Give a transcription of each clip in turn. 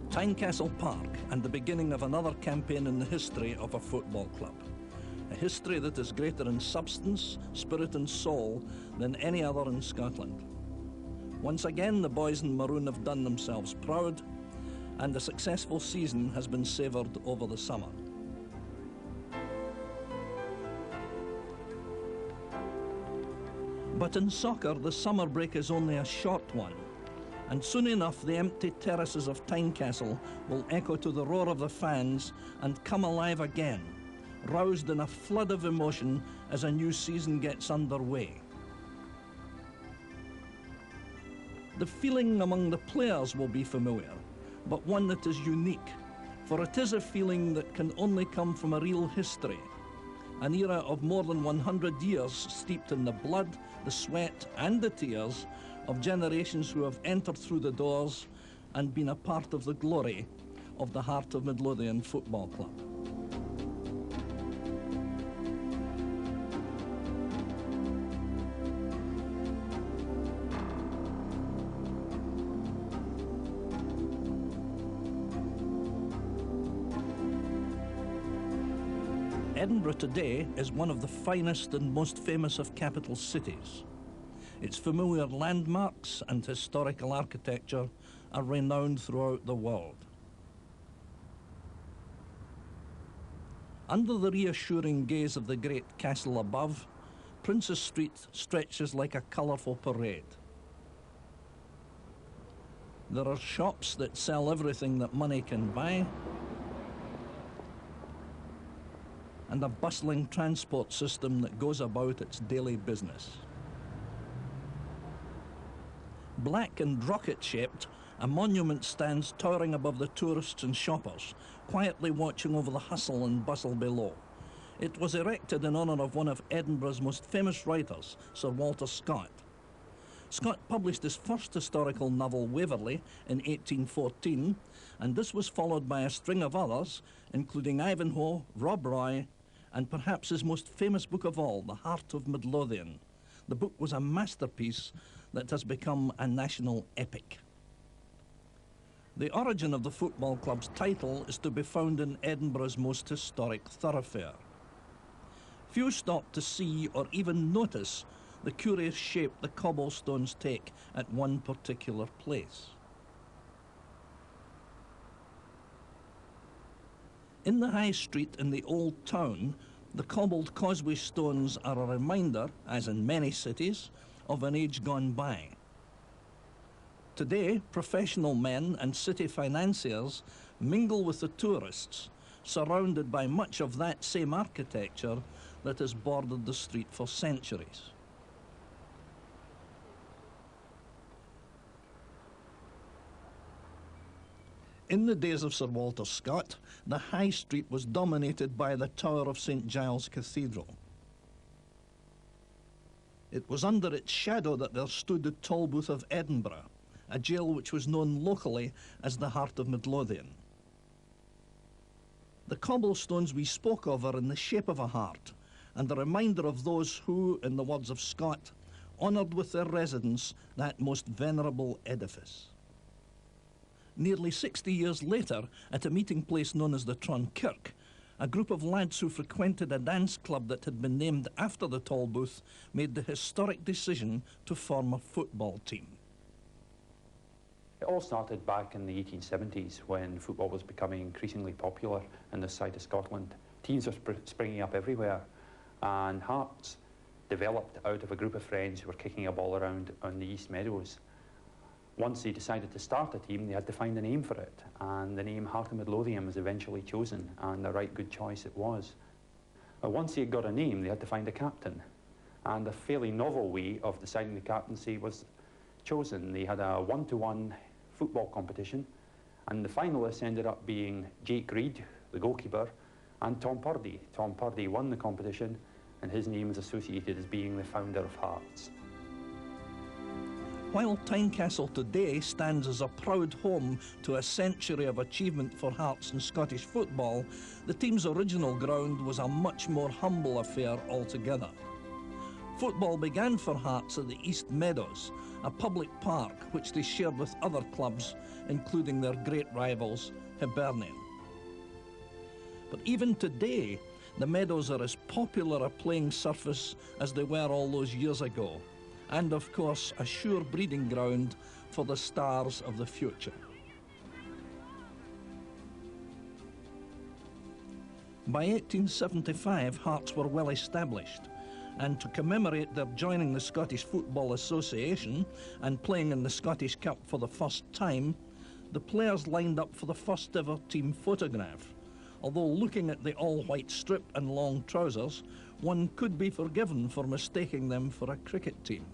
Tynecastle Park and the beginning of another campaign in the history of a football club. A history that is greater in substance, spirit and soul than any other in Scotland. Once again, the boys in maroon have done themselves proud, and a successful season has been savoured over the summer. But in soccer, the summer break is only a short one, and soon enough the empty terraces of Tynecastle will echo to the roar of the fans and come alive again, roused in a flood of emotion as a new season gets underway. The feeling among the players will be familiar, but one that is unique, for it is a feeling that can only come from a real history, an era of more than 100 years steeped in the blood, the sweat and the tears of generations who have entered through the doors and been a part of the glory of the Heart of Midlothian Football Club. Edinburgh today is one of the finest and most famous of capital cities. Its familiar landmarks and historical architecture are renowned throughout the world. Under the reassuring gaze of the great castle above, Princes Street stretches like a colourful parade. There are shops that sell everything that money can buy, and a bustling transport system that goes about its daily business. Black and rocket-shaped, a monument stands towering above the tourists and shoppers, quietly watching over the hustle and bustle below. It was erected in honour of one of Edinburgh's most famous writers, Sir Walter Scott. Scott published his first historical novel, Waverley, in 1814, and this was followed by a string of others, including Ivanhoe, Rob Roy, and perhaps his most famous book of all, The Heart of Midlothian. The book was a masterpiece that has become a national epic. The origin of the football club's title is to be found in Edinburgh's most historic thoroughfare. Few stop to see or even notice the curious shape the cobblestones take at one particular place. In the high street in the old town, the cobbled causeway stones are a reminder, as in many cities, of an age gone by. Today, professional men and city financiers mingle with the tourists, surrounded by much of that same architecture that has bordered the street for centuries. In the days of Sir Walter Scott, the High Street was dominated by the Tower of St Giles Cathedral. It was under its shadow that there stood the Tolbooth of Edinburgh, a jail which was known locally as the Heart of Midlothian. The cobblestones we spoke of are in the shape of a heart, and a reminder of those who, in the words of Scott, honoured with their residence that most venerable edifice. Nearly 60 years later, at a meeting place known as the Kirk, a group of lads who frequented a dance club that had been named after the Tolbooth made the historic decision to form a football team. It all started back in the 1870s when football was becoming increasingly popular in this side of Scotland. Teams were springing up everywhere, and Hearts developed out of a group of friends who were kicking a ball around on the East Meadows. Once they decided to start a team, they had to find a name for it, and the name Heart of Midlothian was eventually chosen, and a right good choice it was. Once they had got a name, they had to find a captain, and a fairly novel way of deciding the captaincy was chosen. They had a one-to-one football competition, and the finalists ended up being Jake Reid, the goalkeeper, and Tom Purdy. Tom Purdy won the competition, and his name is associated as being the founder of Hearts. While Tynecastle today stands as a proud home to a century of achievement for Hearts in Scottish football, the team's original ground was a much more humble affair altogether. Football began for Hearts at the East Meadows, a public park which they shared with other clubs, including their great rivals, Hibernian. But even today, the Meadows are as popular a playing surface as they were all those years ago, and of course a sure breeding ground for the stars of the future. By 1875, Hearts were well established, and to commemorate their joining the Scottish Football Association and playing in the Scottish Cup for the first time, the players lined up for the first ever team photograph. Although looking at the all-white strip and long trousers, one could be forgiven for mistaking them for a cricket team.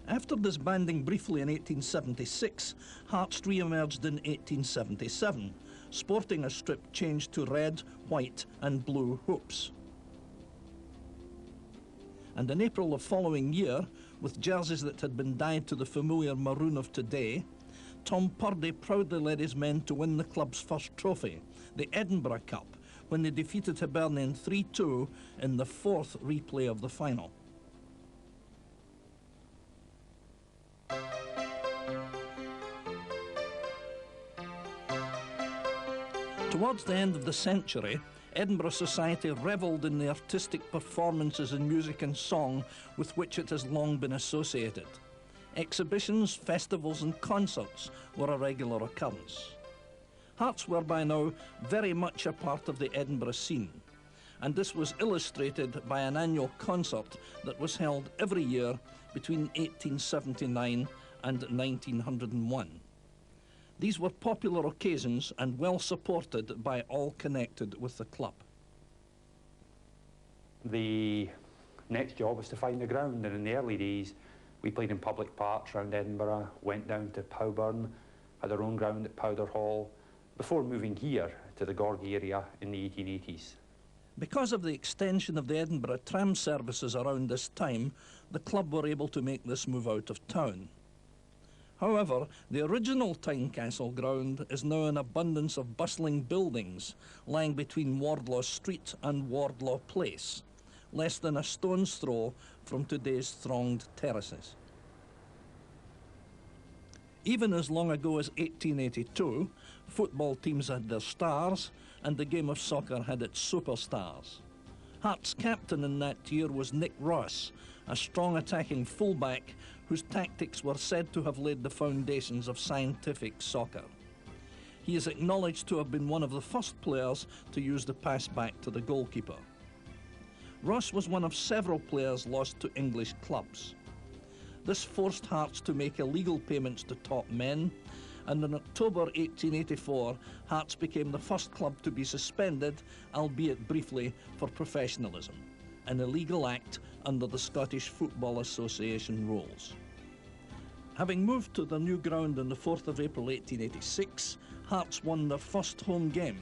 After disbanding briefly in 1876, Hearts re-emerged in 1877, sporting a strip changed to red, white and blue hoops. And in April the following year, with jerseys that had been dyed to the familiar maroon of today, Tom Purdy proudly led his men to win the club's first trophy, the Edinburgh Cup, when they defeated Hibernian 3-2 in the fourth replay of the final. Towards the end of the century, Edinburgh society revelled in the artistic performances in music and song with which it has long been associated. Exhibitions, festivals and concerts were a regular occurrence. Hearts were by now very much a part of the Edinburgh scene, and this was illustrated by an annual concert that was held every year between 1879 and 1901. These were popular occasions and well supported by all connected with the club. The next job was to find a ground, and in the early days we played in public parks around Edinburgh, went down to Powburn, had our own ground at Powder Hall, before moving here to the Gorgie area in the 1880s. Because of the extension of the Edinburgh tram services around this time, the club were able to make this move out of town. However, the original Tynecastle ground is now an abundance of bustling buildings lying between Wardlaw Street and Wardlaw Place, less than a stone's throw from today's thronged terraces. Even as long ago as 1882, football teams had their stars and the game of soccer had its superstars. Hearts' captain in that year was Nick Ross, a strong attacking fullback whose tactics were said to have laid the foundations of scientific soccer. He is acknowledged to have been one of the first players to use the pass back to the goalkeeper. Ross was one of several players lost to English clubs. This forced Hearts to make illegal payments to top men, and in October 1884, Hearts became the first club to be suspended, albeit briefly, for professionalism, an illegal act under the Scottish Football Association rules. Having moved to their new ground on the 4th of April 1886, Hearts won their first home game,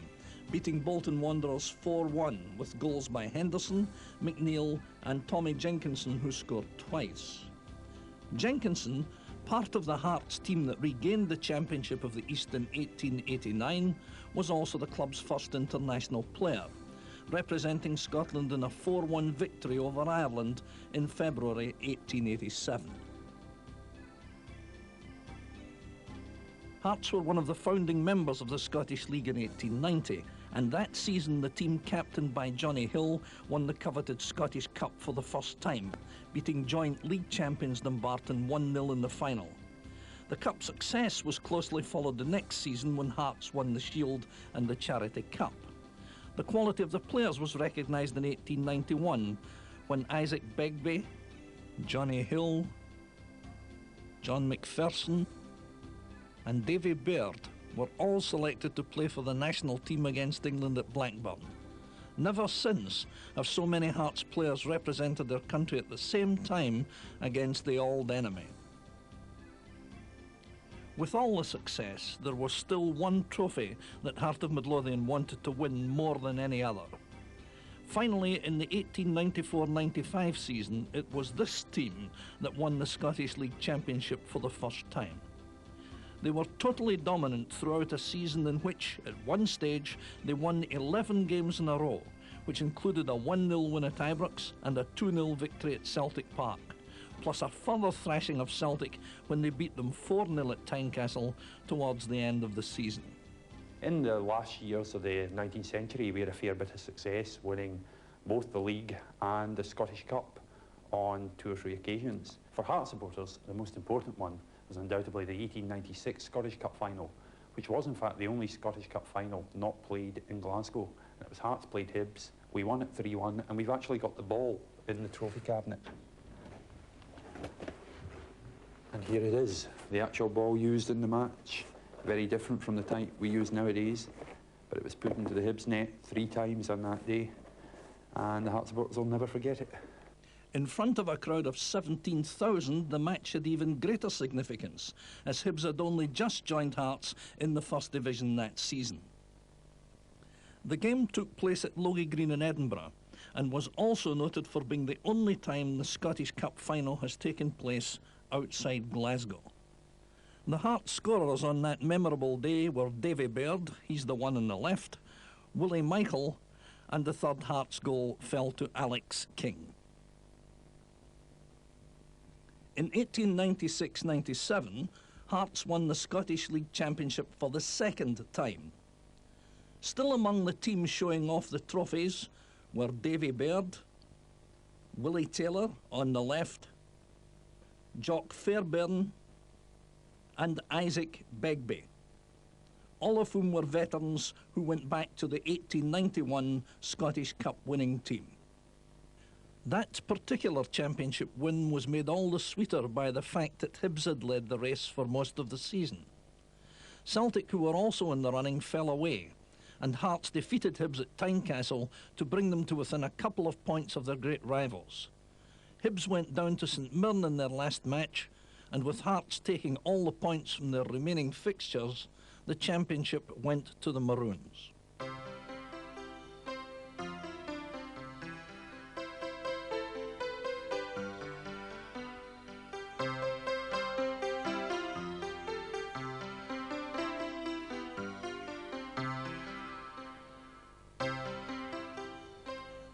beating Bolton Wanderers 4-1 with goals by Henderson, McNeil and Tommy Jenkinson, who scored twice. Jenkinson, part of the Hearts team that regained the championship of the East in 1889, was also the club's first international player, representing Scotland in a 4-1 victory over Ireland in February 1887. Hearts were one of the founding members of the Scottish League in 1890, and that season the team captained by Johnny Hill won the coveted Scottish Cup for the first time, beating joint league champions Dumbarton 1-0 in the final. The Cup success was closely followed the next season when Hearts won the Shield and the Charity Cup. The quality of the players was recognised in 1891 when Isaac Begbie, Johnny Hill, John McPherson and Davy Baird were all selected to play for the national team against England at Blackburn. Never since have so many Hearts players represented their country at the same time against the old enemy. With all the success, there was still one trophy that Heart of Midlothian wanted to win more than any other. Finally, in the 1894-95 season, it was this team that won the Scottish League Championship for the first time. They were totally dominant throughout a season in which, at one stage, they won 11 games in a row, which included a 1-0 win at Ibrox and a 2-0 victory at Celtic Park, plus a further thrashing of Celtic when they beat them 4-0 at Tynecastle towards the end of the season. In the last years of the 19th century, we had a fair bit of success, winning both the League and the Scottish Cup on 2 or 3 occasions. For Hearts supporters, the most important one was undoubtedly the 1896 Scottish Cup final, which was in fact the only Scottish Cup final not played in Glasgow. And it was Hearts played Hibs, we won it 3-1, and we've actually got the ball in the trophy cabinet. And here it is, the actual ball used in the match. Very different from the type we use nowadays, but it was put into the Hibs net 3 times on that day, and the Hearts supporters will never forget it. In front of a crowd of 17,000, the match had even greater significance, as Hibs had only just joined Hearts in the First Division that season. The game took place at Logie Green in Edinburgh, and was also noted for being the only time the Scottish Cup final has taken place outside Glasgow. The Hearts scorers on that memorable day were Davy Baird, he's the one on the left, Willie Michael, and the third Hearts goal fell to Alex King. In 1896-97, Hearts won the Scottish League Championship for the 2nd time. Still among the teams showing off the trophies were Davy Baird, Willie Taylor on the left, Jock Fairbairn, and Isaac Begbie, all of whom were veterans who went back to the 1891 Scottish Cup winning team. That particular championship win was made all the sweeter by the fact that Hibs had led the race for most of the season. Celtic, who were also in the running, fell away, and Hearts defeated Hibs at Tynecastle to bring them to within a couple of points of their great rivals. Hibs went down to St Mirren in their last match, and with Hearts taking all the points from their remaining fixtures, the championship went to the Maroons.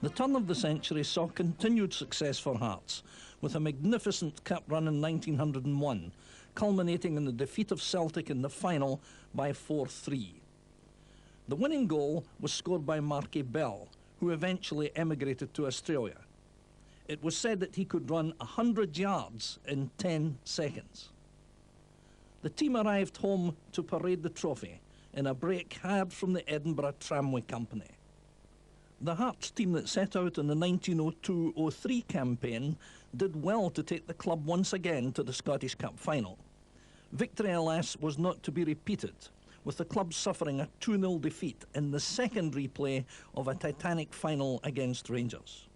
The turn of the century saw continued success for Hearts, with a magnificent cup run in 1901, culminating in the defeat of Celtic in the final by 4-3. The winning goal was scored by Marky Bell, who eventually emigrated to Australia. It was said that he could run 100 yards in 10 seconds. The team arrived home to parade the trophy in a brake hired from the Edinburgh Tramway Company. The Hearts team that set out in the 1902-03 campaign did well to take the club once again to the Scottish Cup final. Victory, alas, was not to be repeated, with the club suffering a 2-0 defeat in the second replay of a titanic final against Rangers.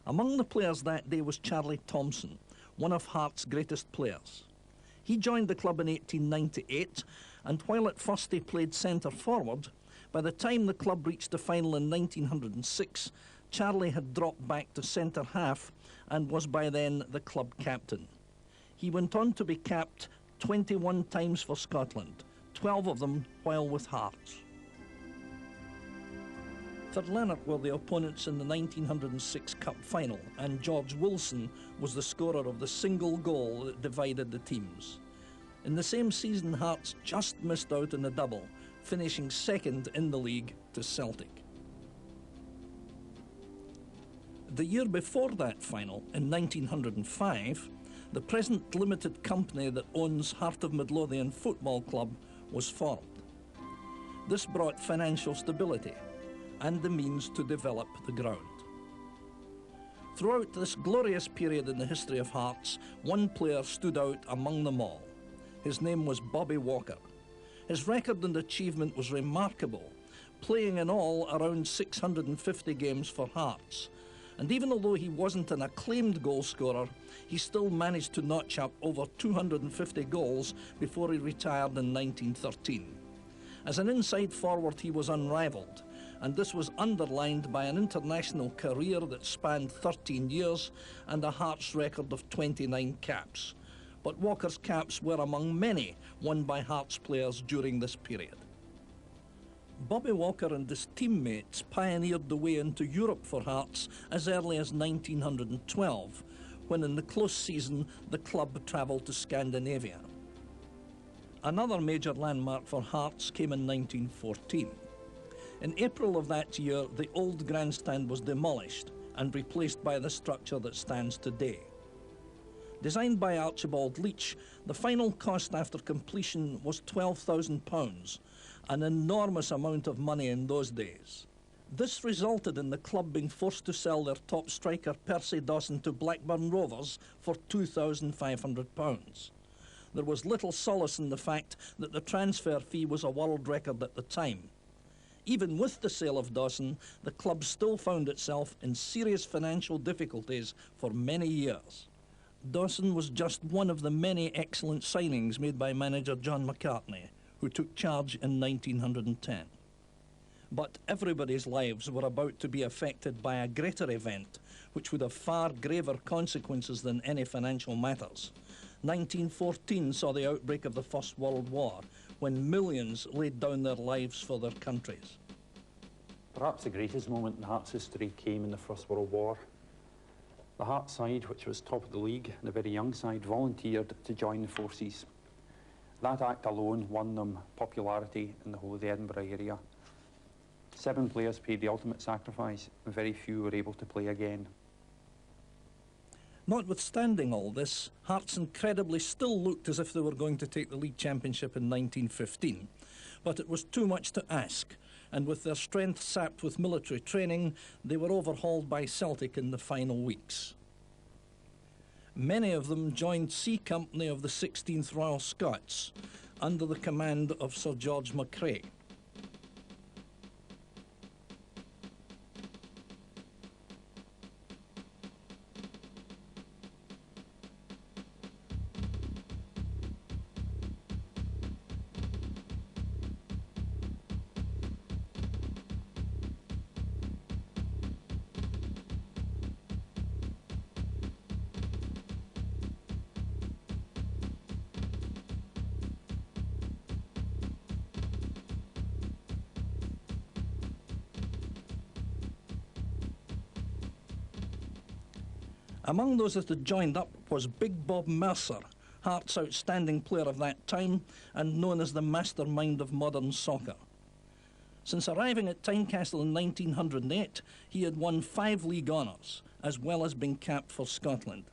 Among the players that day was Charlie Thompson, one of Hearts' greatest players. He joined the club in 1898, and while at first he played centre forward, by the time the club reached the final in 1906, Charlie had dropped back to centre half and was by then the club captain. He went on to be capped 21 times for Scotland, 12 of them while with Hearts. For Lanark were the opponents in the 1906 Cup final, and George Wilson was the scorer of the single goal that divided the teams. In the same season, Hearts just missed out in the double, finishing second in the league to Celtic. The year before that final, in 1905, the present limited company that owns Heart of Midlothian Football Club was formed. This brought financial stability and the means to develop the ground. Throughout this glorious period in the history of Hearts, one player stood out among them all. His name was Bobby Walker. His record and achievement was remarkable, playing in all around 650 games for Hearts. And even although he wasn't an acclaimed goal scorer, he still managed to notch up over 250 goals before he retired in 1913. As an inside forward, he was unrivalled, and this was underlined by an international career that spanned 13 years and a Hearts record of 29 caps. But Walker's caps were among many won by Hearts players during this period. Bobby Walker and his teammates pioneered the way into Europe for Hearts as early as 1912, when in the close season the club travelled to Scandinavia. Another major landmark for Hearts came in 1914. In April of that year, the old grandstand was demolished and replaced by the structure that stands today. Designed by Archibald Leach, the final cost after completion was £12,000, an enormous amount of money in those days. This resulted in the club being forced to sell their top striker Percy Dawson to Blackburn Rovers for £2,500. There was little solace in the fact that the transfer fee was a world record at the time. Even with the sale of Dawson, the club still found itself in serious financial difficulties for many years. Dawson was just one of the many excellent signings made by manager John McCartney, who took charge in 1910. But everybody's lives were about to be affected by a greater event, which would have far graver consequences than any financial matters. 1914 saw the outbreak of the First World War, when millions laid down their lives for their countries. Perhaps the greatest moment in Hearts history came in the First World War. The Hearts side, which was top of the league, and a very young side, volunteered to join the forces. That act alone won them popularity in the whole of the Edinburgh area. 7 players paid the ultimate sacrifice, and very few were able to play again. Notwithstanding all this, Hearts incredibly still looked as if they were going to take the league championship in 1915. But it was too much to ask, and with their strength sapped with military training, they were overhauled by Celtic in the final weeks. Many of them joined C Company of the 16th Royal Scots, under the command of Sir George Macrae. Among those that had joined up was Big Bob Mercer, Hearts' outstanding player of that time and known as the mastermind of modern soccer. Since arriving at Tynecastle in 1908, he had won 5 league honours, as well as being capped for Scotland.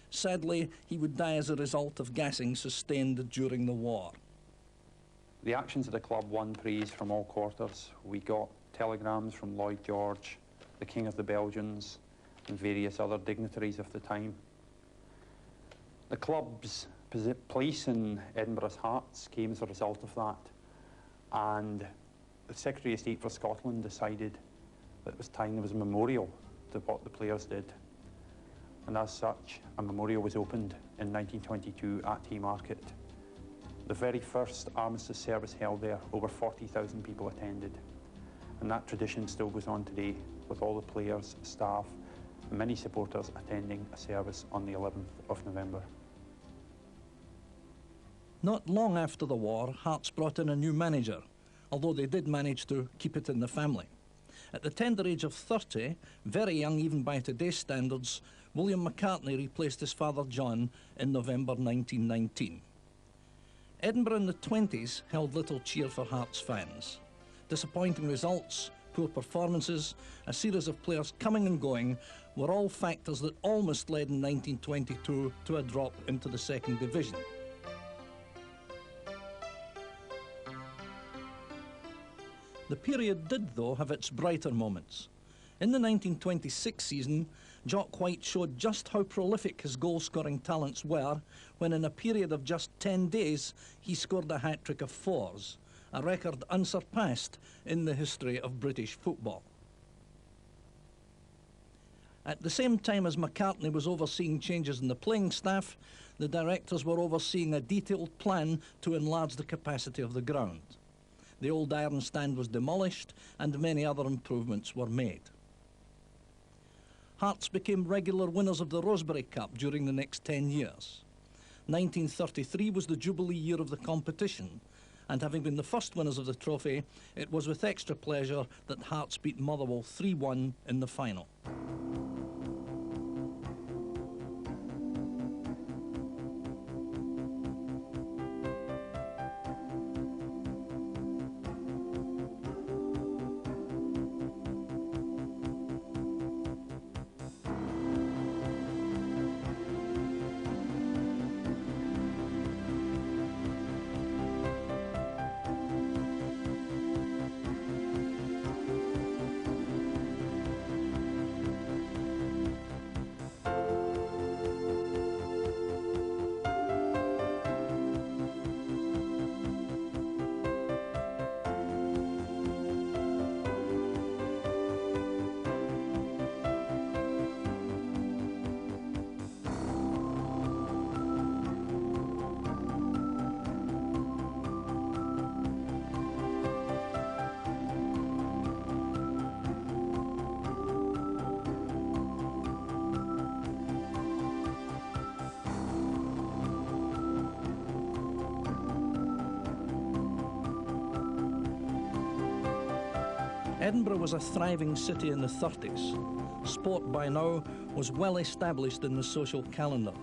Sadly, he would die as a result of gassing sustained during the war. The actions of the club won praise from all quarters. We got telegrams from Lloyd George, the King of the Belgians, and various other dignitaries of the time. The club's place in Edinburgh's Hearts came as a result of that, and the Secretary of State for Scotland decided that it was time there was a memorial to what the players did. And as such, a memorial was opened in 1922 at Haymarket. The very first armistice service held there, over 40,000 people attended. And that tradition still goes on today, with all the players, staff, and many supporters attending a service on the 11th of November. Not long after the war, Hearts brought in a new manager, although they did manage to keep it in the family. At the tender age of 30, very young even by today's standards, William McCartney replaced his father John in November 1919. Edinburgh in the 20s held little cheer for Hearts fans. Disappointing results, poor performances, a series of players coming and going were all factors that almost led in 1922 to a drop into the second division. The period did, though, have its brighter moments. In the 1926 season, Jock White showed just how prolific his goal-scoring talents were when in a period of just 10 days he scored a hat-trick of 4s, a record unsurpassed in the history of British football. At the same time as McCartney was overseeing changes in the playing staff, the directors were overseeing a detailed plan to enlarge the capacity of the ground. The old iron stand was demolished and many other improvements were made. Hearts became regular winners of the Rosebery Cup during the next 10 years. 1933 was the jubilee year of the competition, And having been the first winners of the trophy, it was with extra pleasure that Hearts beat Motherwell 3-1 in the final. Edinburgh was a thriving city in the 30s. Sport by now was well established in the social calendars.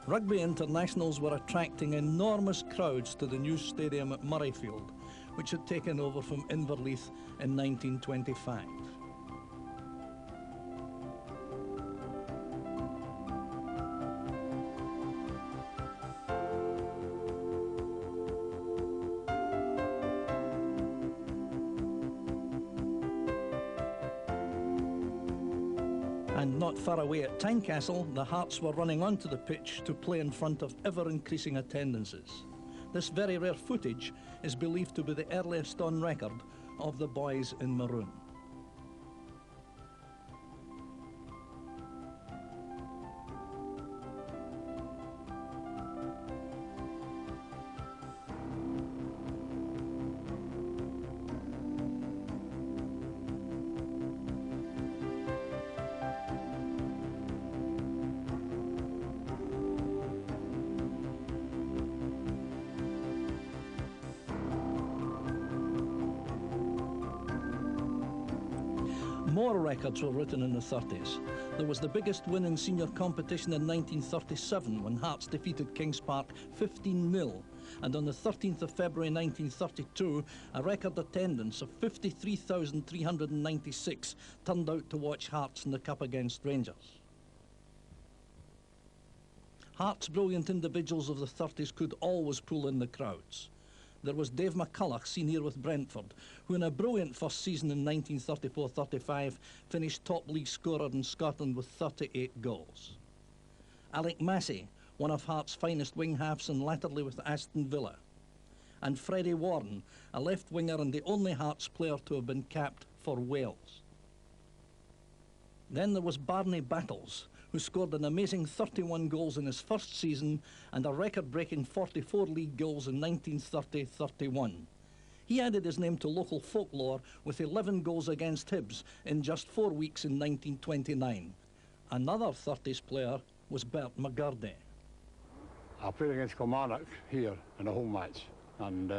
Rugby internationals were attracting enormous crowds to the new stadium at Murrayfield, which had taken over from Inverleith in 1925. And not far away at Tynecastle, the Hearts were running onto the pitch to play in front of ever-increasing attendances. This very rare footage is believed to be the earliest on record of the boys in maroon. More records were written in the 30s. There was the biggest win in senior competition in 1937 when Hearts defeated Kings Park 15-0, and on the 13th of February 1932 a record attendance of 53,396 turned out to watch Hearts in the Cup against Rangers. Hearts' brilliant individuals of the 30s could always pull in the crowds. There was Dave McCulloch, senior with Brentford, who in a brilliant first season in 1934-35 finished top league scorer in Scotland with 38 goals. Alec Massey, one of Hearts' finest wing-halves and latterly with Aston Villa. And Freddie Warren, a left-winger and the only Hearts player to have been capped for Wales. Then there was Barney Battles, who scored an amazing 31 goals in his first season and a record-breaking 44 league goals in 1930-31. He added his name to local folklore with 11 goals against Hibs in just 4 weeks in 1929. Another 30s player was Bert McGurdy. I played against Kilmarnock here in a home match and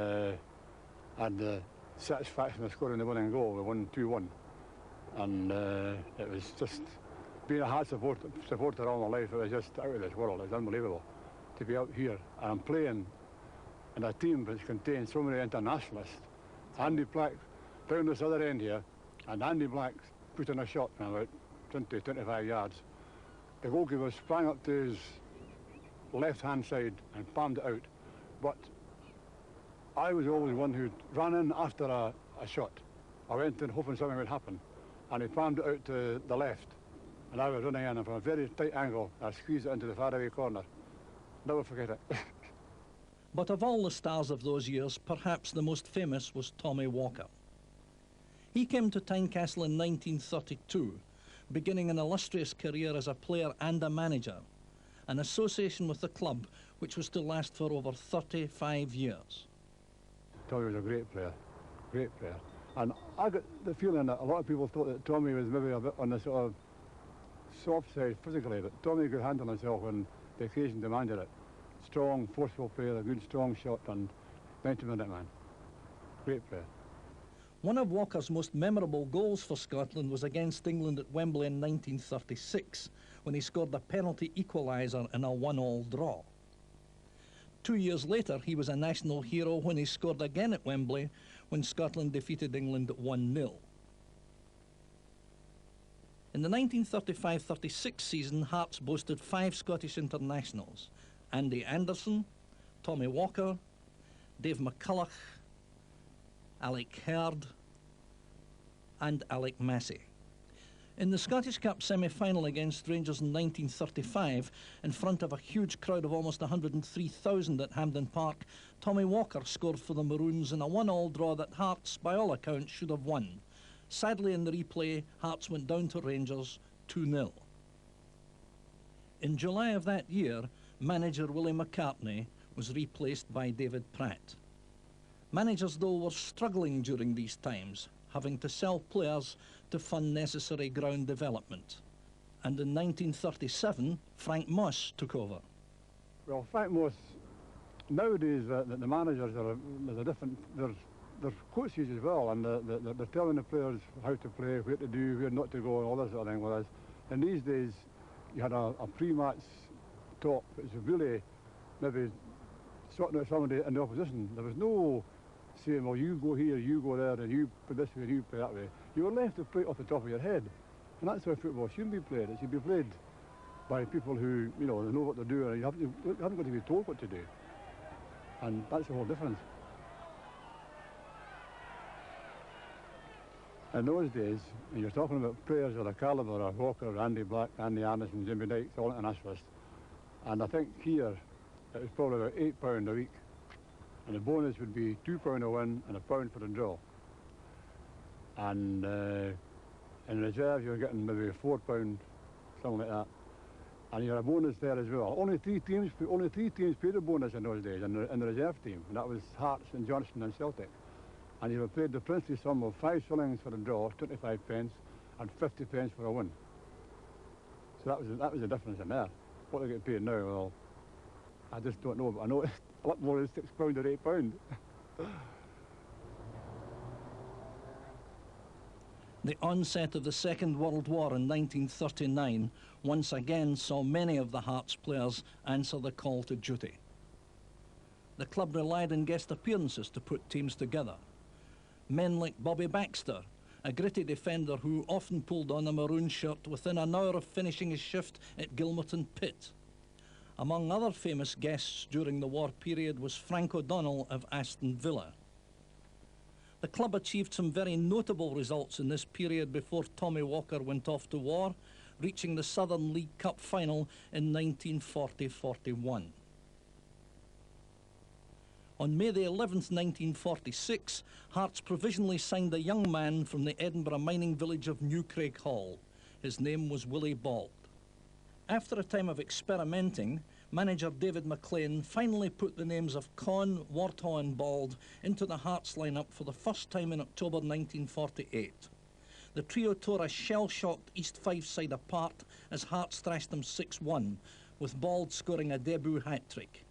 had the satisfaction of scoring the winning goal. We won 2-1. And it was just, being a Hearts supporter all my life, it was just out of this world. It was unbelievable to be out here. And I'm playing in a team which contains so many internationalists. Andy Black down this other end here, and Andy Black put in a shot from about 20, 25 yards. The goalkeeper sprang up to his left-hand side and palmed it out. But I was always one who ran in after a shot. I went in hoping something would happen, and he palmed it out to the left. And I was running in, and from a very tight angle, I squeezed it into the faraway corner. Never forget it. But of all the stars of those years, perhaps the most famous was Tommy Walker. He came to Tynecastle in 1932, beginning an illustrious career as a player and a manager, an association with the club which was to last for over 35 years. Tommy was a great player, great player. And I got the feeling that a lot of people thought that Tommy was maybe a bit on the sort of soft side physically, but Tommy could handle himself when the occasion demanded it. Strong, forceful player, a good strong shot, and 90-minute man. Great player. One of Walker's most memorable goals for Scotland was against England at Wembley in 1936, when he scored a penalty equaliser in a 1-1 draw. 2 years later, he was a national hero when he scored again at Wembley, when Scotland defeated England 1-0. In the 1935-36 season, Hearts boasted 5 Scottish internationals: Andy Anderson, Tommy Walker, Dave McCulloch, Alec Herd and Alec Massey. In the Scottish Cup semi-final against Rangers in 1935, in front of a huge crowd of almost 103,000 at Hampden Park, Tommy Walker scored for the Maroons in a 1-1 draw that Hearts, by all accounts, should have won. Sadly, in the replay, Hearts went down to Rangers 2-0. In July of that year, manager Willie McCartney was replaced by David Pratt. Managers, though, were struggling during these times, having to sell players to fund necessary ground development. And in 1937, Frank Moss took over. Well, Frank Moss, nowadays the managers are different. They're coaches as well, and they're telling the players how to play, where to do, where not to go, and all that sort of thing. Whereas in these days, you had a pre-match talk that was really maybe sorting out somebody in the opposition. There was no saying, well, you go here, you go there, and you play this way, and you play that way. You were left to play off the top of your head. And that's how football shouldn't be played. It should be played by people who, you know, they know what they're doing, and you haven't got to be told what to do. And that's the whole difference. In those days, when you're talking about players of the calibre of Walker, Andy Black, Andy Anderson, Jimmy Dykes, all internationalists, and I think here it was probably about £8 a week, and the bonus would be £2 a win and £1 for the draw. And in reserve you're getting maybe £4, something like that, and you had a bonus there as well. Only three teams paid a bonus in those days in the reserve team, and that was Hearts and Johnstone and Celtic. And you were paid the princely sum of 5 shillings for a draw, 25 pence, and 50 pence for a win. So that was the difference in there. What they get paid now, well, I just don't know, but I know it's a lot more than £6 or £8. The onset of the Second World War in 1939 once again saw many of the Hearts players answer the call to duty. The club relied on guest appearances to put teams together. Men like Bobby Baxter, a gritty defender who often pulled on a maroon shirt within an hour of finishing his shift at Gilmerton Pit. Among other famous guests during the war period was Frank O'Donnell of Aston Villa. The club achieved some very notable results in this period before Tommy Walker went off to war, reaching the Southern League Cup final in 1940-41. On May the 11th, 1946, Hearts provisionally signed a young man from the Edinburgh mining village of New Craig Hall. His name was Willie Bald. After a time of experimenting, manager David McLean finally put the names of Conn, Wartaw and Bald into the Hearts lineup for the first time in October 1948. The trio tore a shell-shocked East Fife side apart as Hearts thrashed them 6-1, with Bald scoring a debut hat-trick,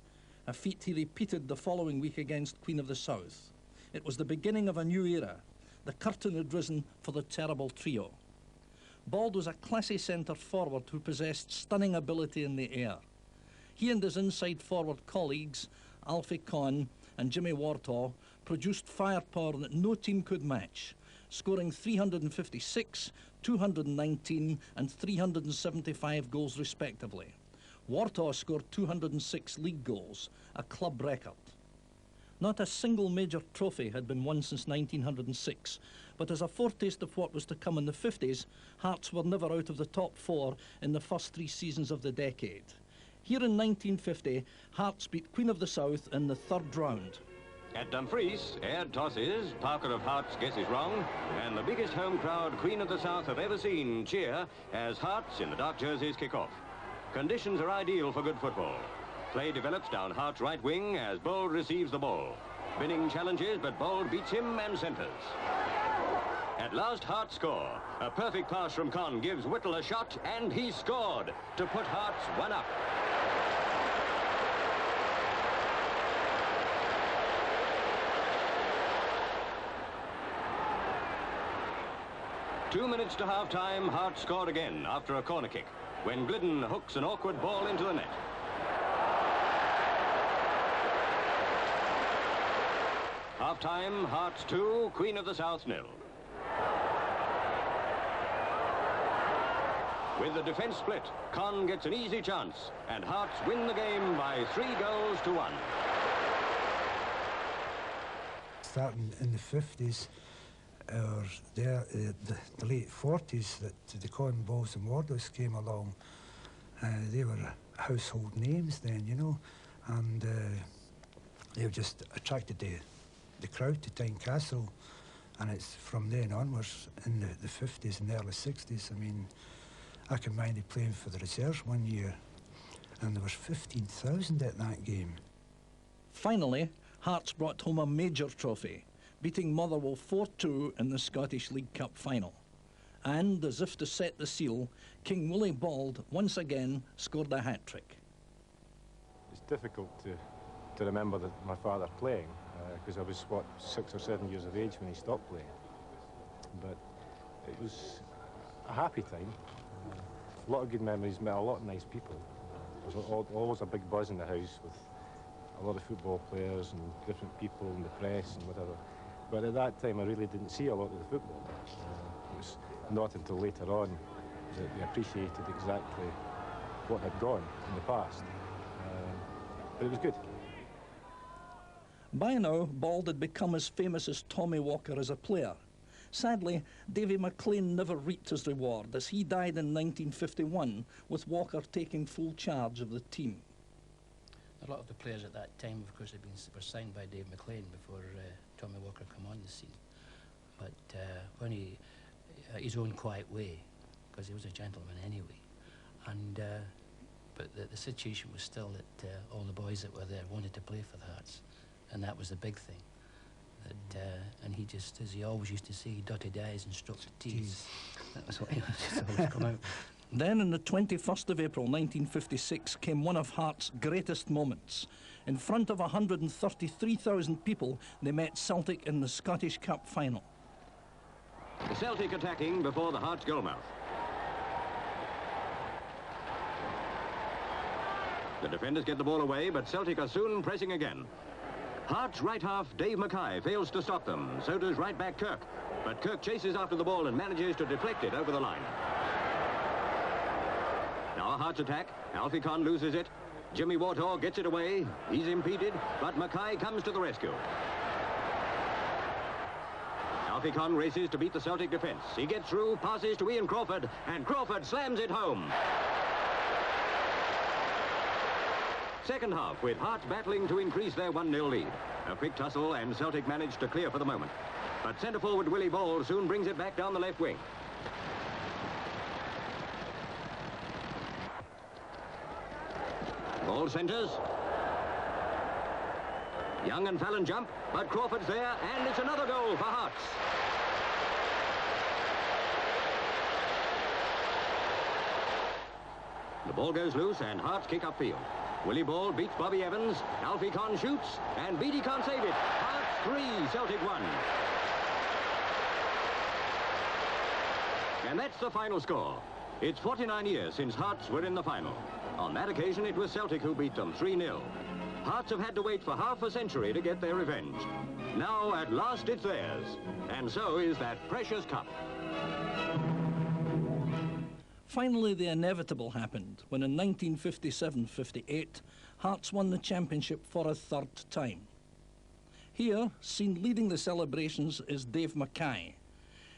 a feat he repeated the following week against Queen of the South. It was the beginning of a new era. The curtain had risen for the terrible trio. Bald was a classy centre-forward who possessed stunning ability in the air. He and his inside-forward colleagues, Alfie Conn and Jimmy Wartaw, produced firepower that no team could match, scoring 356, 219 and 375 goals respectively. Wartaw scored 206 league goals, a club record. Not a single major trophy had been won since 1906, but as a foretaste of what was to come in the 50s, Hearts were never out of the top 4 in the first 3 seasons of the decade. Here in 1950, Hearts beat Queen of the South in the 3rd round. At Dumfries, aired tosses, Parker of Hearts guesses wrong, and the biggest home crowd Queen of the South have ever seen cheer as Hearts in the dark jerseys kick off. Conditions are ideal for good football. Play develops down Hart's right wing as Bold receives the ball. Binning challenges, but Bold beats him and centres. At last, Hart score. A perfect pass from Conn gives Whittle a shot, and he scored to put Hearts 1 up. 2 minutes to half-time, Hearts scored again after a corner kick, when Glidden hooks an awkward ball into the net. Half-time, Hearts 2, Queen of the South 0. With the defence split, Conn gets an easy chance, and Hearts win the game by 3 goals to 1. Starting in the 50s, or the late 40s, that the Conn Balls and Wardos came along. They were household names then, you know, and they just attracted the crowd to Tynecastle, and it's from then onwards in the 50s and early 60s. I mean, I can mind it playing for the reserves one year, and there was 15,000 at that game. Finally, Hearts brought home a major trophy, beating Motherwell 4-2 in the Scottish League Cup final. And, as if to set the seal, King Willie Bald once again scored a hat-trick. It's difficult to remember my father playing, because I was, what, 6 or 7 years of age when he stopped playing. But it was a happy time. A lot of good memories, met a lot of nice people. There was always a big buzz in the house with a lot of football players and different people and the press and whatever. But at that time, I really didn't see a lot of the football. It was not until later on that we appreciated exactly what had gone in the past. But it was good. By now, Bald had become as famous as Tommy Walker as a player. Sadly, Davy McLean never reaped his reward, as he died in 1951, with Walker taking full charge of the team. A lot of the players at that time, of course, were signed by Dave McLean before Tommy Walker came on the scene. But when his own quiet way, because he was a gentleman anyway, and but the situation was still that all the boys that were there wanted to play for the Hearts, and that was the big thing. That, and he just, as he always used to say, he dotted I's and stroked T's. That was what he just always come out. Then, on the 21st of April 1956, came one of Hearts' greatest moments. In front of 133,000 people, they met Celtic in the Scottish Cup final. The Celtic attacking before the Hearts goalmouth. The defenders get the ball away, but Celtic are soon pressing again. Hearts right half Dave Mackay fails to stop them. So does right back Kirk. But Kirk chases after the ball and manages to deflect it over the line. Now a Hearts attack. Alfie Conn loses it. Jimmy Wartaw gets it away. He's impeded, but Mackay comes to the rescue. Alfie Conn races to beat the Celtic defence. He gets through, passes to Ian Crawford, and Crawford slams it home. Second half, with Hearts battling to increase their 1-0 lead. A quick tussle and Celtic managed to clear for the moment. But centre-forward Willie Ball soon brings it back down the left wing. Ball centres. Young and Fallon jump, but Crawford's there, and it's another goal for Hearts. The ball goes loose, and Hearts kick upfield. Willie Ball beats Bobby Evans. Alfie Conn shoots, and Beattie can't save it. Hearts 3, Celtic 1. And that's the final score. It's 49 years since Hearts were in the final. On that occasion, it was Celtic who beat them 3-0. Hearts have had to wait for half a century to get their revenge. Now, at last, it's theirs. And so is that precious cup. Finally, the inevitable happened when in 1957-58, Hearts won the championship for a third time. Here, seen leading the celebrations, is Dave Mackay.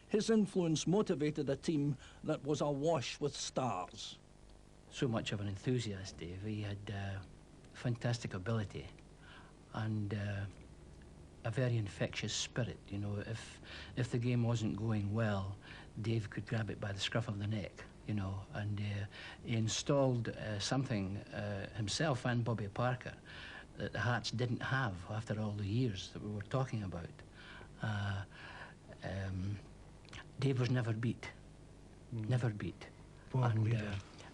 His influence motivated a team that was awash with stars. So much of an enthusiast, Dave. He had fantastic ability and a very infectious spirit. You know, if the game wasn't going well, Dave could grab it by the scruff of the neck, you know, and he installed something himself and Bobby Parker that the Hearts didn't have after all the years that we were talking about. Dave was never beat, never beat. And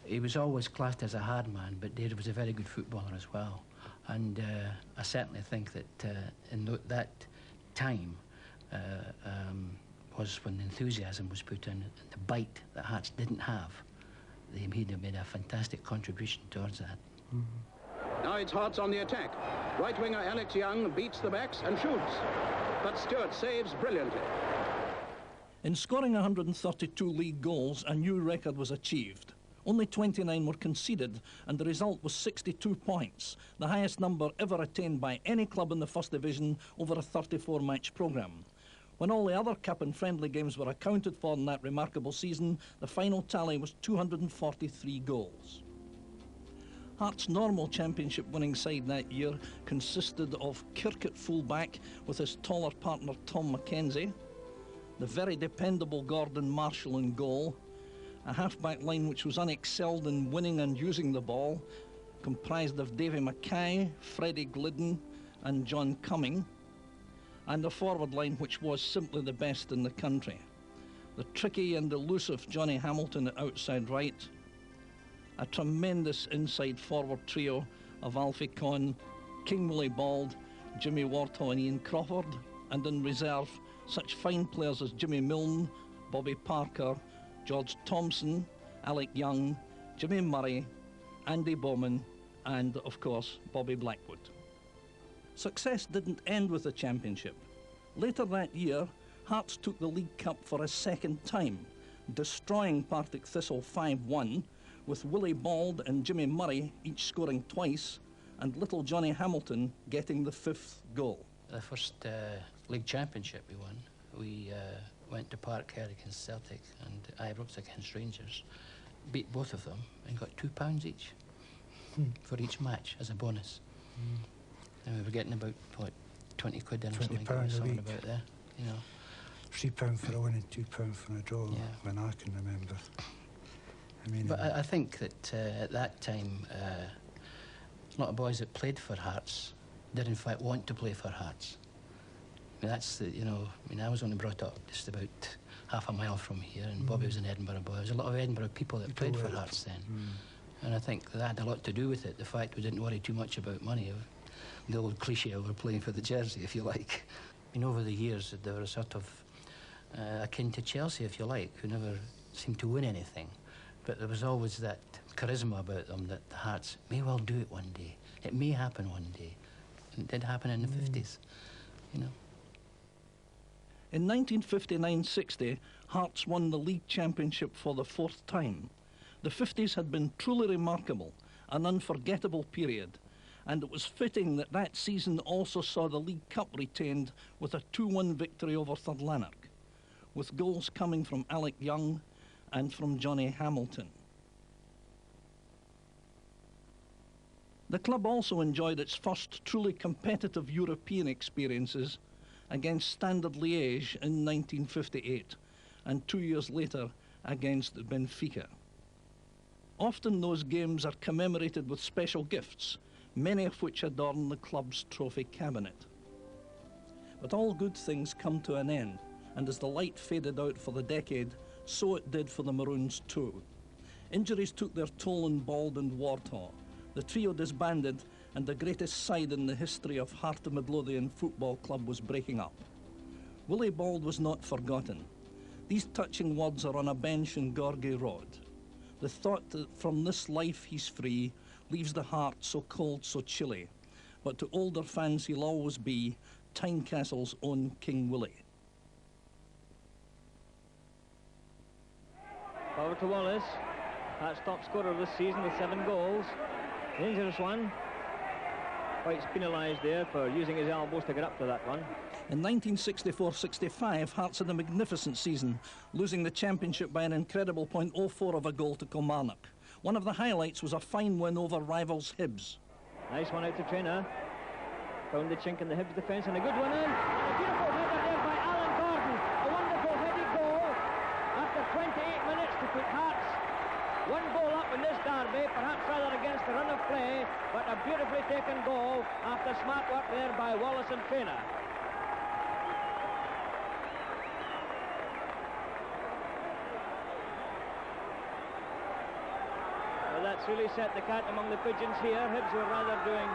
he was always classed as a hard man, but Dave was a very good footballer as well. And I certainly think that in that time, was when the enthusiasm was put in, the bite that Hearts didn't have. They made a fantastic contribution towards that. Now it's Hearts on the attack. Right winger Alex Young beats the backs and shoots. But Stewart saves brilliantly. In scoring 132 league goals, a new record was achieved. Only 29 were conceded, and the result was 62 points, the highest number ever attained by any club in the First Division over a 34-match programme. When all the other cup and friendly games were accounted for in that remarkable season, the final tally was 243 goals. Hearts' normal championship winning side that year consisted of Kirk at full-back with his taller partner Tom Mackenzie, the very dependable Gordon Marshall in goal, a half-back line which was unexcelled in winning and using the ball, comprised of Davy Mackay, Freddie Glidden and John Cumming, and a forward line which was simply the best in the country. The tricky and elusive Johnny Hamilton at outside right, a tremendous inside forward trio of Alfie Conn, King Willie Bald, Jimmy Wartaw and Ian Crawford, and in reserve such fine players as Jimmy Milne, Bobby Parker, George Thompson, Alec Young, Jimmy Murray, Andy Bowman, and of course Bobby Blackwood. Success didn't end with the championship. Later that year, Hearts took the League Cup for a second time, destroying Partick Thistle 5-1, with Willie Bald and Jimmy Murray each scoring twice, and little Johnny Hamilton getting the 5th goal. The first league championship we won, we went to Parkhead against Celtic and Ibrox against Rangers, beat both of them and got £2 each for each match as a bonus. And we were getting about, what, 20 quid in or something, about there, you know. £3 for a win and £2 for a draw, Yeah. when I can remember. I mean, But I think that at that time, a lot of boys that played for Hearts did in fact want to play for Hearts. I mean, that's the, you know, I mean, I was only brought up just about half a mile from here, and Bobby was an Edinburgh boy. There was a lot of Edinburgh people that played for Hearts then. And I think that had a lot to do with it, the fact we didn't worry too much about money. The old cliche of we're playing for the jersey, if you like. I mean, over the years, they were sort of akin to Chelsea, if you like, who never seemed to win anything. But there was always that charisma about them that the Hearts may well do it one day. It may happen one day. And it did happen in the 50s, you know. In 1959-60, Hearts won the league championship for the 4th time. The 50s had been truly remarkable, an unforgettable period, and it was fitting that that season also saw the League Cup retained with a 2-1 victory over Third Lanark, with goals coming from Alec Young and from Johnny Hamilton. The club also enjoyed its first truly competitive European experiences against Standard Liège in 1958, and 2 years later against Benfica. Often those games are commemorated with special gifts, many of which adorn the club's trophy cabinet. But all good things come to an end, and as the light faded out for the decade, so it did for the Maroons too. Injuries took their toll on Bald and Wartaw. The trio disbanded, and the greatest side in the history of Heart of Midlothian Football Club was breaking up. Willie Bald was not forgotten. These touching words are on a bench in Gorgie Road. The thought that from this life he's free leaves the heart so cold, so chilly. But to older fans he'll always be Tynecastle's own King Willie. Over to Wallace. That's top scorer this season with 7 goals. Dangerous one. Quite penalised there for using his elbows to get up to that one. In 1964-65, Hearts had a magnificent season, losing the championship by an incredible .04 of a goal to Kilmarnock. One of the highlights was a fine win over rivals Hibs. Nice one out to Traynor. Found the chink in the Hibs defence and a good one in. And a beautiful header there by Alan Gordon. A wonderful headed goal after 28 minutes to put Hearts 1 goal up in this derby, perhaps rather against the run of play, but a beautifully taken goal after smart work there by Wallace and Traynor. Well, that's really set the cat among the pigeons here. Hibs were rather doing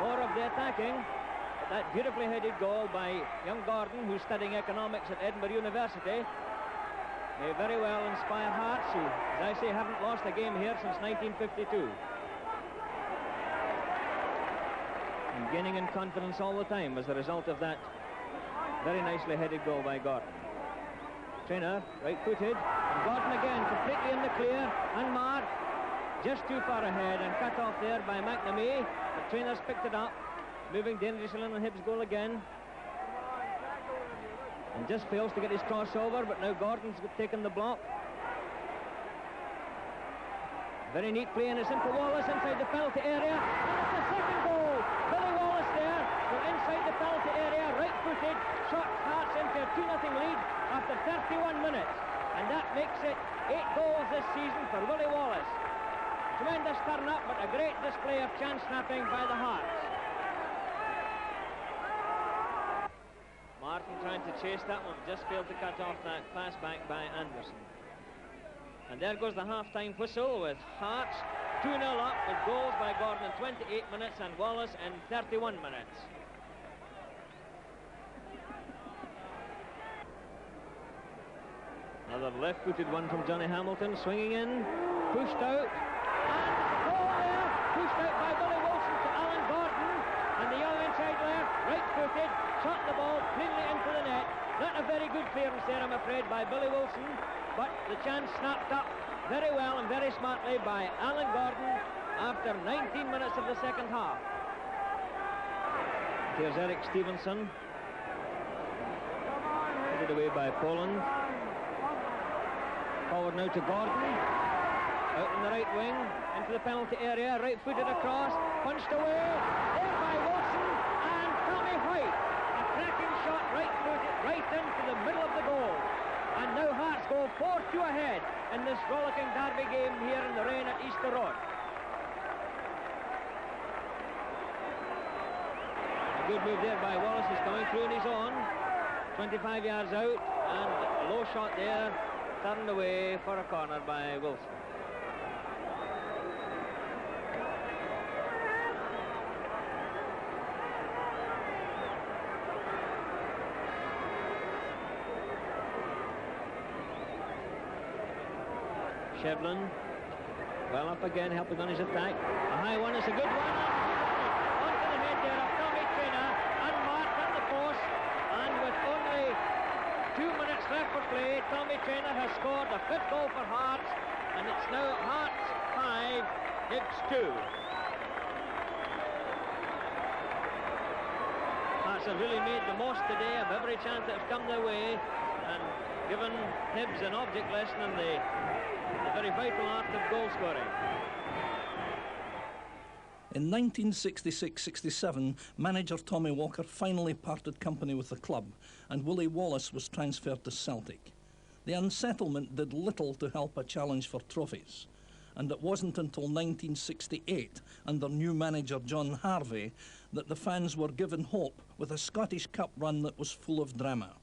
more of the attacking. That beautifully headed goal by young Gordon, who's studying economics at Edinburgh University, may very well inspire Hearts, who, as I say, haven't lost a game here since 1952. And gaining in confidence all the time as a result of that very nicely headed goal by Gordon. Trainer, right-footed, and Gordon again, completely in the clear, and Marr just too far ahead and cut off there by McNamee. The Trainer's picked it up, moving dangerously on Hibs' goal again. And just fails to get his crossover, but now Gordon's taken the block. Very neat play, and it's in for Wallace inside the penalty area. And it's the second goal. Billy Wallace there. We're inside the penalty area, right-footed, shot Hearts into a 2-0 lead after 31 minutes. And that makes it 8 goals this season for Willie Wallace. Tremendous turn-up, but a great display of chance snapping by the Hearts. Martin trying to chase that one, just failed to cut off that pass back by Anderson. And there goes the half-time whistle with Hearts 2-0 up with goals by Gordon in 28 minutes and Wallace in 31 minutes. Another left-footed one from Johnny Hamilton, swinging in, pushed out, and goal there, pushed out by Billy Wilson to Alan Gordon, and the young inside left, right-footed, shot the ball cleanly into the net. Not a very good clearance there, I'm afraid, by Billy Wilson, but the chance snapped up very well and very smartly by Alan Gordon after 19 minutes of the second half. Here's Eric Stevenson, headed away by Poland. Forward now to Gordon, out in the right wing, into the penalty area, right-footed across, punched away, there by Wilson, and Tommy White, a cracking shot right-footed, right into the middle of the goal. And now Hearts go 4-2 ahead in this rollicking derby game here in the rain at Easter Road. A good move there by Wallace, he's coming through on his own, 25 yards out, and a low shot there, turned away for a corner by Wilson. Shevlin, well up again, helping on his attack. A high one, it's a good one. Onto the head there of Tommy Trainer, unmarked at the post, and with only 2 minutes left for play, Tommy Trainer has scored the 5th goal for Hearts, and it's now Hearts 5, Hibs 2. Hearts have really made the most today of every chance that has come their way, and given Hibs an object lesson in the very vital art of goal scoring. In 1966-67, manager Tommy Walker finally parted company with the club, and Willie Wallace was transferred to Celtic. The unsettlement did little to help a challenge for trophies, and it wasn't until 1968, under new manager John Harvey, that the fans were given hope with a Scottish Cup run that was full of drama.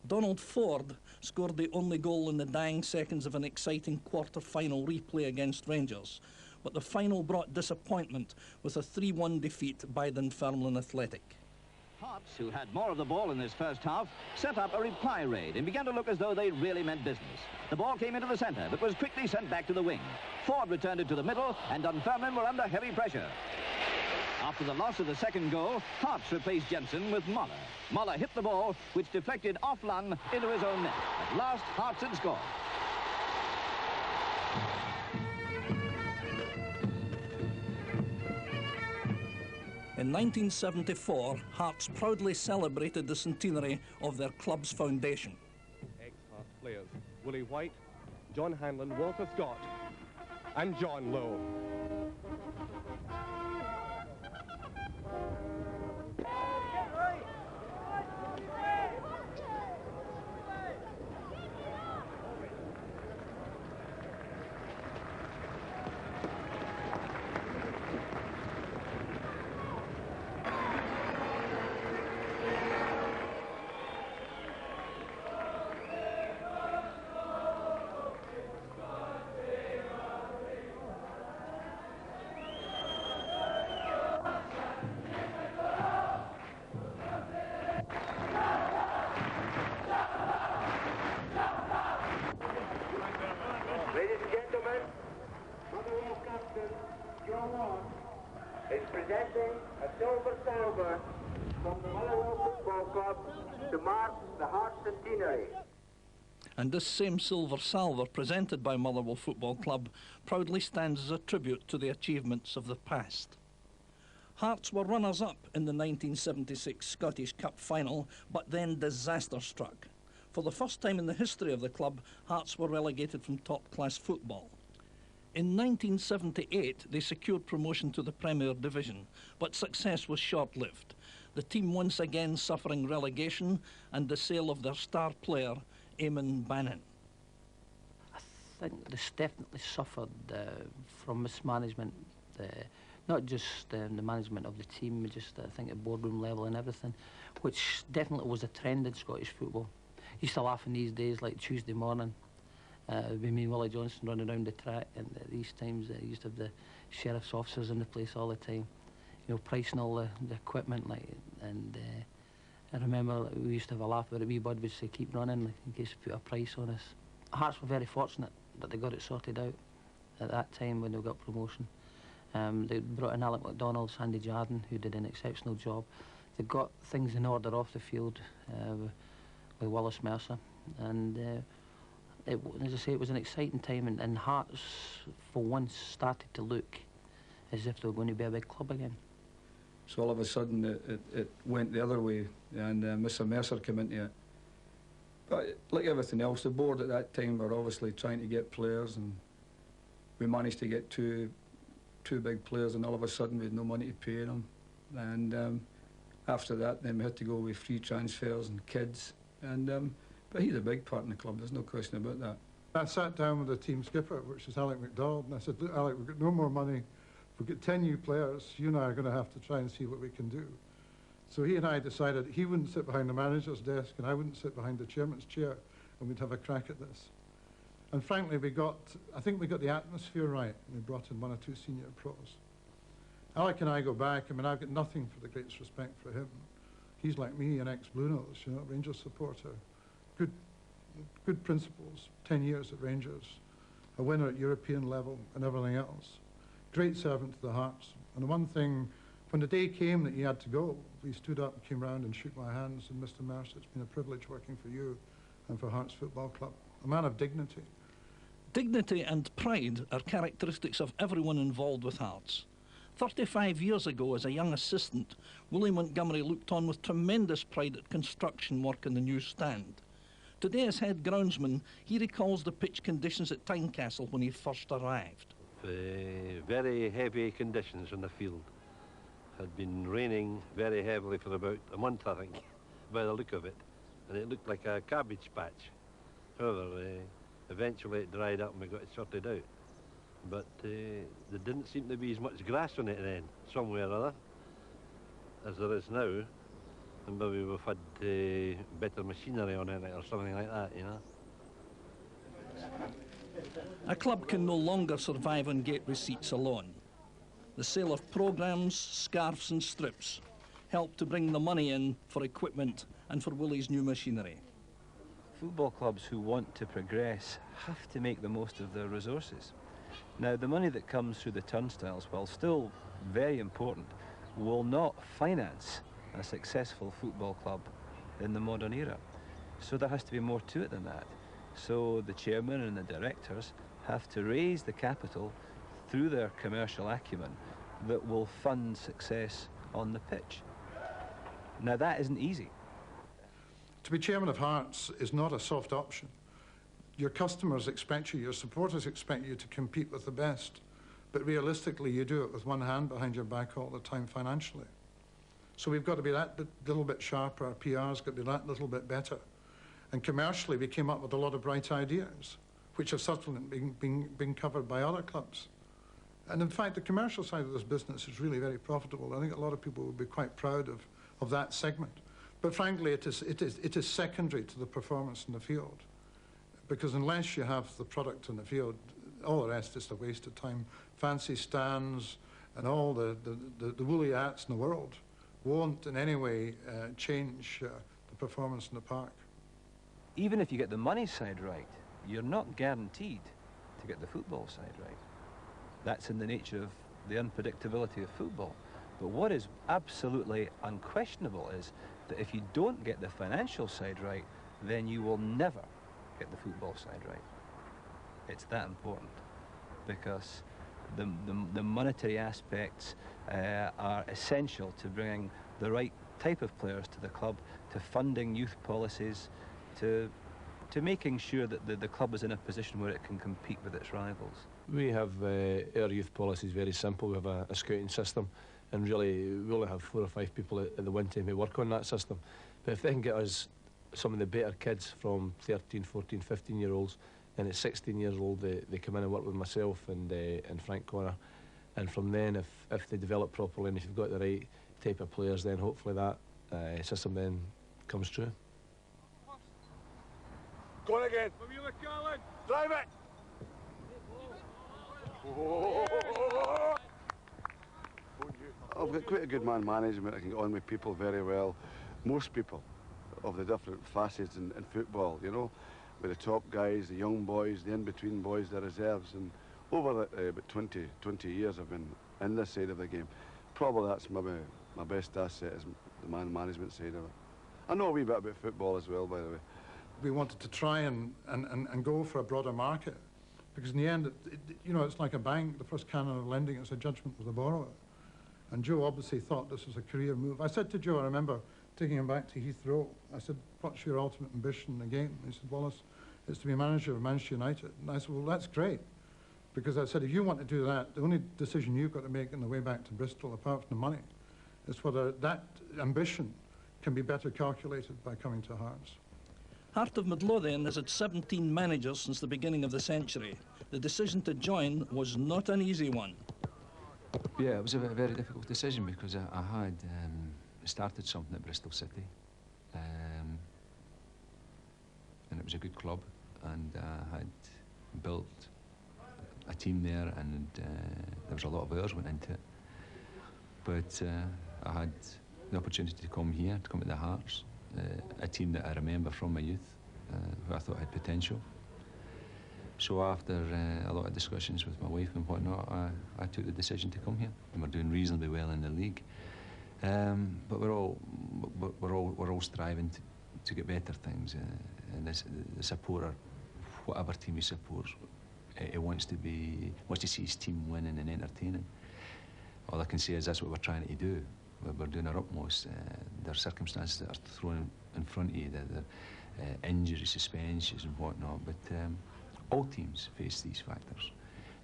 Donald Ford scored the only goal in the dying seconds of an exciting quarter-final replay against Rangers, but the final brought disappointment with a 3-1 defeat by Dunfermline Athletic. Hearts, who had more of the ball in this first half, set up a reply raid and began to look as though they really meant business. The ball came into the centre, but was quickly sent back to the wing. Ford returned it to the middle, and Dunfermline were under heavy pressure. After the loss of the second goal, Hearts replaced Jensen with Moller. Moller hit the ball, which deflected off Lund into his own net. At last, Hearts had scored. In 1974, Hearts proudly celebrated the centenary of their club's foundation. Ex-Hearts players, Willie White, John Hanlon, Walter Scott, and John Lowe. machinery. And this same silver salver presented by Motherwell Football Club proudly stands as a tribute to the achievements of the past. Hearts were runners-up in the 1976 Scottish Cup final, but then disaster struck. For the first time in the history of the club, Hearts were relegated from top-class football. In 1978, they secured promotion to the Premier Division, but success was short-lived. The team once again suffering relegation and the sale of their star player, Eamon Bannon. I think this definitely suffered from mismanagement, not just the management of the team, just I think at boardroom level and everything, which definitely was a trend in Scottish football. Used to laugh in these days like Tuesday morning. We mean Willie Johnson running around the track, and these times used to have the sheriff's officers in the place all the time, you know, pricing all the equipment, like, and I remember we used to have a laugh about it. Wee bud would say, keep running, like, in case they put a price on us. Hearts were very fortunate that they got it sorted out at that time when they got promotion. They brought in Alec MacDonald, Sandy Jardine, who did an exceptional job. They got things in order off the field with Willis Mercer, and as I say, it was an exciting time, and Hearts, for once, started to look as if they were going to be a big club again. So all of a sudden it went the other way, and Mr Mercer came into it. But like everything else, the board at that time were obviously trying to get players, and we managed to get two big players, and all of a sudden we had no money to pay them. And after that, then we had to go with free transfers and kids. And but he's a big part in the club, there's no question about that. I sat down with the team skipper, which is Alec MacDonald, and I said, look, Alec, we've got no more money. We've got 10 new players. You and I are going to have to try and see what we can do. So he and I decided he wouldn't sit behind the manager's desk and I wouldn't sit behind the chairman's chair, and we'd have a crack at this. And frankly, I think we got the atmosphere right, and we brought in 1 or 2 senior pros. Alec and I go back. I mean, I've got nothing for the greatest respect for him. He's like me, an ex-Blue Nose, you know, Rangers supporter. Good principles, 10 years at Rangers, a winner at European level and everything else. Great servant to the Hearts. And the one thing, when the day came that he had to go, he stood up and came round and shook my hands, and Mr Mercer, it's been a privilege working for you and for Hearts Football Club. A man of dignity. Dignity and pride are characteristics of everyone involved with Hearts. 35 years ago, as a young assistant, Willie Montgomery looked on with tremendous pride at construction work in the new stand. Today, as head groundsman, he recalls the pitch conditions at Tynecastle when he first arrived. Very heavy conditions on the field. Had been raining very heavily for about a month, I think, by the look of it, and it looked like a cabbage patch. However, eventually it dried up and we got it sorted out. But there didn't seem to be as much grass on it then, somewhere or other, as there is now. And maybe we've had better machinery on it or something like that, you know. A club can no longer survive on gate receipts alone. The sale of programmes, scarves and strips help to bring the money in for equipment and for Willie's new machinery. Football clubs who want to progress have to make the most of their resources. Now, the money that comes through the turnstiles, while still very important, will not finance a successful football club in the modern era. So there has to be more to it than that. So the chairman and the directors have to raise the capital through their commercial acumen that will fund success on the pitch. Now, that isn't easy. To be chairman of Hearts is not a soft option. Your customers expect you, your supporters expect you to compete with the best, but realistically you do it with one hand behind your back all the time financially. So we've got to be that little bit sharper, our PR's got to be that little bit better. And commercially we came up with a lot of bright ideas, which have subsequently been covered by other clubs. And in fact, the commercial side of this business is really very profitable. I think a lot of people would be quite proud of that segment. But frankly, it is secondary to the performance in the field. Because unless you have the product in the field, all the rest is a waste of time. Fancy stands and all the woolly hats in the world won't in any way change the performance in the park. Even if you get the money side right, you're not guaranteed to get the football side right. That's in the nature of the unpredictability of football. But what is absolutely unquestionable is that if you don't get the financial side right, then you will never get the football side right. It's that important, because the monetary aspects are essential to bringing the right type of players to the club, to funding youth policies, to making sure that the club is in a position where it can compete with its rivals. We have our youth policies very simple. We have a scouting system, and really we only have 4 or 5 people at the one time who work on that system. But if they can get us some of the better kids from 13, 14, 15-year-olds, and at 16 years old they come in and work with myself and Frank Connor, and from then if they develop properly and if you've got the right type of players, then hopefully that system then comes true. Go on again. Drive it. I've got quite a good man management. I can get on with people very well. Most people of the different facets in football, you know, with the top guys, the young boys, the in-between boys, the reserves. And over about 20 years I've been in this side of the game. Probably that's maybe my best asset, is the man management side of it. I know a wee bit about football as well, by the way. We wanted to try and go for a broader market, because in the end, you know, it's like a bank. The first canon of lending is a judgment of the borrower. And Joe obviously thought this was a career move. I said to Joe, I remember taking him back to Heathrow, I said, what's your ultimate ambition again? He said, Wallace, it's to be manager of Manchester United. And I said, well, that's great. Because I said, if you want to do that, the only decision you've got to make on the way back to Bristol, apart from the money, is whether that ambition can be better calculated by coming to Hearts. Heart of Midlothian has had 17 managers since the beginning of the century. The decision to join was not an easy one. Yeah, it was a very difficult decision, because I had started something at Bristol City, and it was a good club, and I had built a team there, and there was a lot of hours went into it. But I had the opportunity to come here, to come to the Hearts, a team that I remember from my youth, who I thought had potential. So after a lot of discussions with my wife and whatnot, I took the decision to come here, and we're doing reasonably well in the league. But we're all striving to get better things, and the supporter, whatever team he supports, he wants to see his team winning and entertaining. All I can say is that's what we're trying to do. We're doing our utmost. There are circumstances that are thrown in front of you, there are injuries, suspensions and whatnot, but all teams face these factors.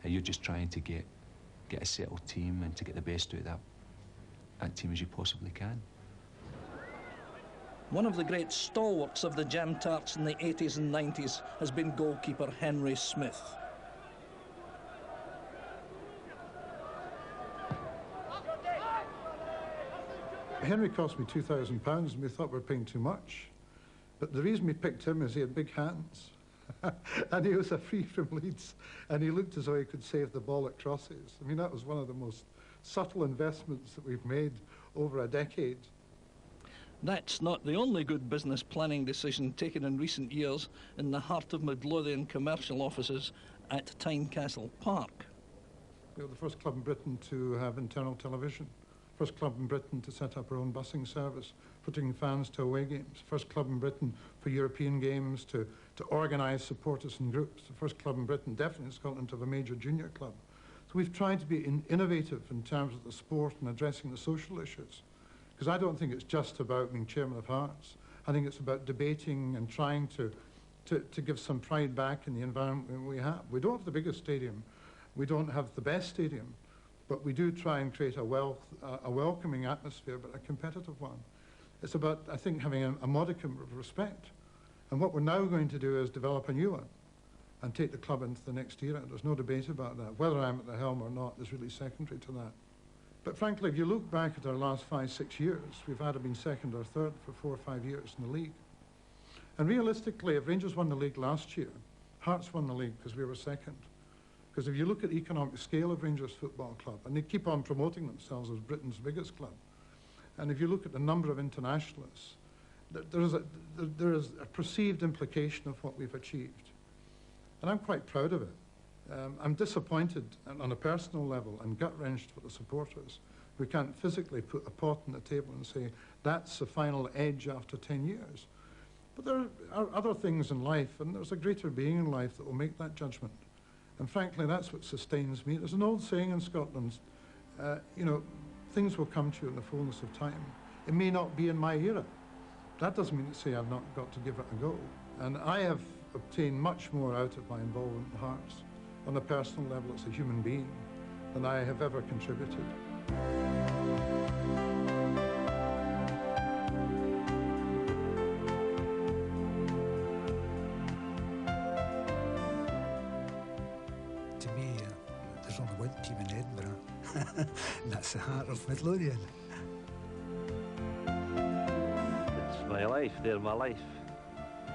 You're just trying to get a settled team and to get the best out of that team as you possibly can. One of the great stalwarts of the Jam Tarts in the 80s and 90s has been goalkeeper Henry Smith. Henry cost me £2,000 and we thought we were paying too much. But the reason we picked him is he had big hands. And he was a free from Leeds, and he looked as though he could save the ball at crosses. I mean, that was one of the most subtle investments that we've made over a decade. That's not the only good business planning decision taken in recent years in the Heart of Midlothian commercial offices at Tynecastle Park. We were the first club in Britain to have internal television. First club in Britain to set up our own busing service, putting fans to away games. First club in Britain for European games to organise supporters in groups. The first club in Britain, definitely in Scotland, to have a major junior club. So we've tried to be innovative in terms of the sport and addressing the social issues. Because I don't think it's just about being chairman of Hearts. I think it's about debating and trying to give some pride back in the environment we have. We don't have the biggest stadium. We don't have the best stadium. But we do try and create a welcoming atmosphere, but a competitive one. It's about, I think, having a modicum of respect. And what we're now going to do is develop a new one and take the club into the next era. There's no debate about that. Whether I'm at the helm or not is really secondary to that. But frankly, if you look back at our last 5, 6 years, we've either been second or third for 4 or 5 years in the league. And realistically, if Rangers won the league last year, Hearts won the league because we were second. Because if you look at the economic scale of Rangers Football Club, and they keep on promoting themselves as Britain's biggest club, and if you look at the number of internationalists, there is a perceived implication of what we've achieved. And I'm quite proud of it. I'm disappointed on a personal level and gut-wrenched for the supporters who can't physically put a pot on the table and say, that's the final edge after 10 years. But there are other things in life, and there's a greater being in life that will make that judgment. And frankly, that's what sustains me. There's an old saying in Scotland, you know, things will come to you in the fullness of time. It may not be in my era. That doesn't mean to say I've not got to give it a go. And I have obtained much more out of my involvement in Hearts, on a personal level as a human being, than I have ever contributed. To me, there's only one team in Edinburgh, and that's the Heart of Midlothian. It's my life, they're my life.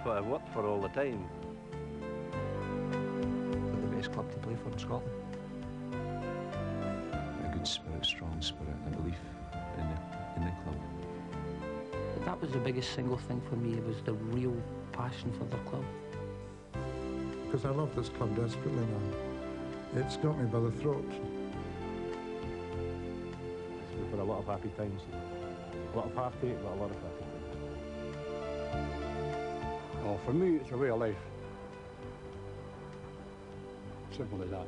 What I've worked for all the time. They're the best club to play for in Scotland. A good spirit, strong spirit, and belief in the club. That was the biggest single thing for me. It was the real passion for their club. Because I love this club desperately now. It's got me by the throat. It's for a lot of happy times. A lot of heartache, but a lot of happy times. Oh, for me, it's a way of life. Simple as that.